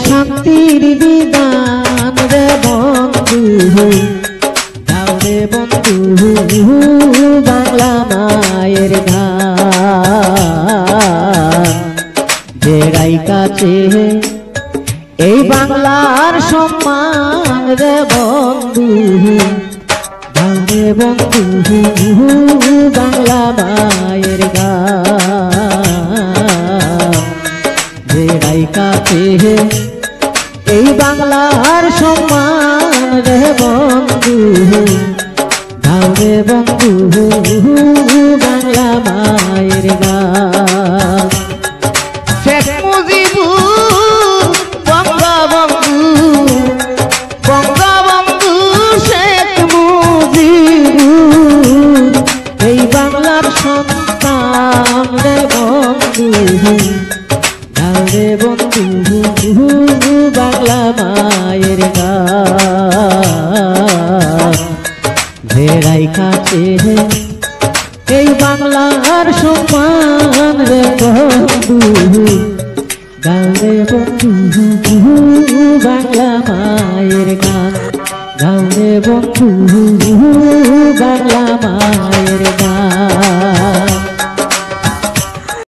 শান্তির বিধান রে বন্ধু দাও রে বন্ধু বাংলা মায়ের গান বেড়াই কাছে এই বাংলার সম্মান রে বন্ধু দাও রে বন্ধু বাংলা মায়ের গান বেড়াই কাছে এই বাংলার সম্মান রে বন্ধু দাও রে বন্ধু বাংলা মায়ের গান শেখ মুজিবুর বঙ্গবন্ধু বঙ্গবন্ধু শেখ মুজিবুর এই বাংলার সন্তান রে বন্ধু দাও রে বন্ধু বাংলা মায়ের গান বেড়াই কাছে এই বাংলার সম্মান রে বন্ধু দাও রে বন্ধু বাংলা মায়ের গান দাও রে বন্ধু বাংলা মায়ের